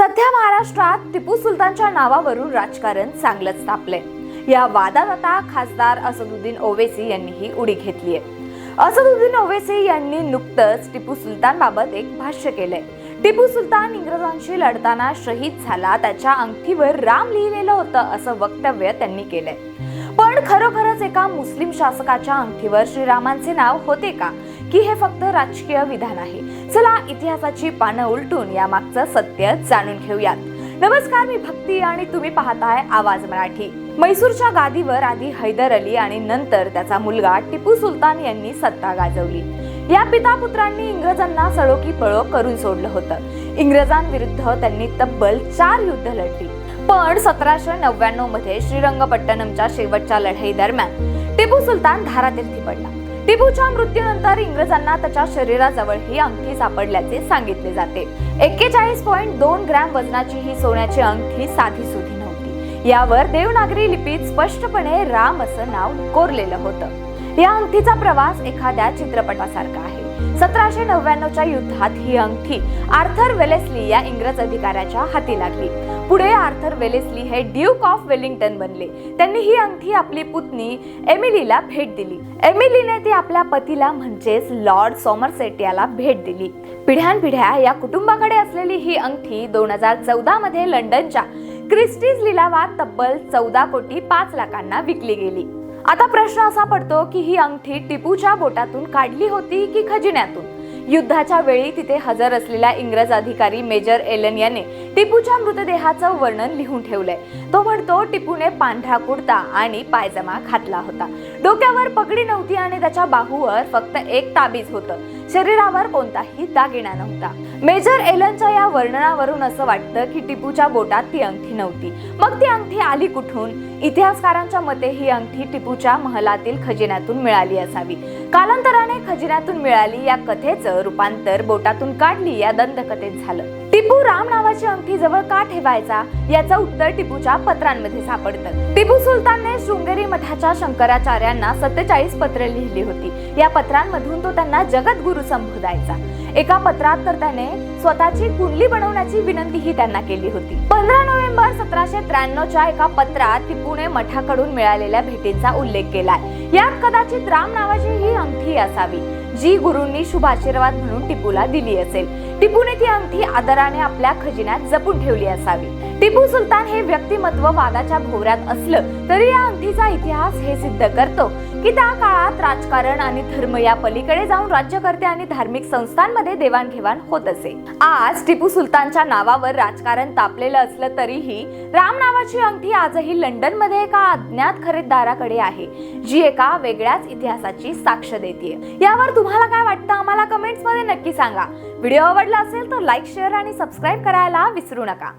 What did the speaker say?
सध्या महाराष्ट्रात टिपू सुलतानच्या नावावरून राजकारण चांगलंच तापलंय। या वादात आता खासदार असदुद्दीन ओवैसी यांनीही उडी घेतली आहे। असदुद्दीन ओवैसी यांनी नुकतंच टिपू सुलतान बाबत एक भाष्य केलंय। टिपू सुलतान इंग्रजांशी लढताना शहीद झाला, त्याच्या अंगठीवर राम लिहिलेलं होतं असं वक्तव्य त्यांनी केलंय। पण खरोखरच एका मुस्लिम शासकाच्या अंगठीवर श्रीरामांचे नाव होते का, की हे फक्त राजकीय विधान आहे? चला इतिहासाची पानं उलटून या मागचं सत्य जाणून घेऊयात। नमस्कार, मी भक्ती आणि तुम्ही पाहताय आवाज मराठी। मैसूरच्या गादीवर आधी हैदर अली आणि नंतर त्याचा मुलगा टिपू सुलतान यांनी सत्ता गाजवली। या पिता पुत्रांनी इंग्रजांना सळो की पळो करून सोडलं होतं। इंग्रजांविरुद्ध त्यांनी तब्बल 4 युद्ध लढली। पण 1799 मध्ये श्रीरंगपट्टणमच्या शेवटच्या लढाई दरम्यान टिपू सुलतान धारातीर्थी पडला। टिपूच्या मृत्यूनंतर इंग्रजांना त्याच्या शरीराजवळ ही अंगठी सापडल्याचे सांगितले जाते। 41.2 ग्रॅम वजनाची ही सोन्याची अंगठी साधी सुधी नव्हती। यावर देवनागरी लिपीत स्पष्टपणे राम असं नाव कोरलेलं होतं। या अंगठीचा प्रवास एखाद्या चित्रपटासारखा आहे। 1799च्या युद्धात ही अंगठी आर्थर वेलेस्ली या इंग्रज अधिकाऱ्याच्या हाती लागली। पुढे आर्थर वेलेस्ली हे ड्यूक ऑफ वेलिंग्टन बनले। त्यांनी ही अंगठी आपली पुतणी एमिलीला भेट दिली। एमिलीने ती आपल्या पतीला म्हणजेच लॉर्ड सॉमरसेट याला भेट दिली। पिढ्यानपिढ्या या कुटुंबाकडे असलेली ही अंगठी 2014 मध्ये लंडनच्या क्रिस्टीज लिलावात तब्बल 14,05 लाखांना विकली गेली। आता प्रश्न असा पडतो की ही अंगठी टिपूच्या बोटातून काढली होती की खजिन्यातून? युद्धाच्या वेळी तिथे हजर असलेला इंग्रज अधिकारी मेजर एलन याने टिपूच्या मृतदेहाचं वर्णन लिहून ठेवलंय। तो म्हणतो, टिपूने पांढरा कुर्ता आणि पायजमा घातला होता। डोक्यावर पगडी नव्हती आणि त्याच्या बाहूवर फक्त एक ताबीज होतं। शरीरावर कोणताही दागिना नव्हता। मेजर एलनच्या या वर्णनावरून असं वाटतं की टिपूच्या बोटात ती अंगठी नव्हती। मग ती अंगठी आली कुठून? इतिहासकारांच्या मते ही अंगठी टिपूच्या महलातील खजिन्यातून मिळाली असावी। कालांतराने खजिन्यातून मिळाली या कथेचं रूपांतर बोटातून काढली या दंतकथेत झालं। टिपू राम नावाची अंगठी जवळ का ठेवायचा, याचं उत्तर टिपूच्या पत्रांमध्ये सापडतं। टिपू सुलतानने शृंगेरी मठाच्या शंकराचार्यांना 47 पत्रे लिहिली होती। या पत्रांमधून तो त्यांना जगद्गुरू संबोधायचा। एका पत्रात तर त्याने स्वतःची कुंडली बनवण्याची विनंतीही त्यांना केली होती। 15 नोव्हेंबर 1793च्या एका पत्रात टिपूने मठाकडून मिळालेल्या भेटींचा उल्लेख केलाय। यात कदाचित राम नावाची ही अंगठी असावी, जी गुरूंनी शुभ आशीर्वाद म्हणून टिपूला दिली असेल। टिपूने ती अंगठी आदराने आपल्या खजिन्यात जपून ठेवली असावी। टिपू सुलतान हे व्यक्तिमत्व वादाच्या भोवऱ्यात असलं तरी या अंगठीचा इतिहास हे सिद्ध करतो की त्या काळात राजकारण आणि धर्म या पलीकडे जाऊन राज्यकर्ते आणि धार्मिक संस्थांमध्ये देवाणघेवाण होत असे। आज टिपू सुलतानच्या नावावर राजकारण तापलेलं असलं तरीही राम नावाची अंगठी आजही लंडनमध्ये एका अज्ञात खरेदीदाराकडे आहे, जी एका वेगळ्याच इतिहासाची साक्ष देते। यावर तुम्हाला काय वाटतं आम्हाला कमेंट्स मध्ये नक्की सांगा। व्हिडिओ आवडला असेल तर लाईक, शेअर आणि सबस्क्राईब करायला विसरू नका।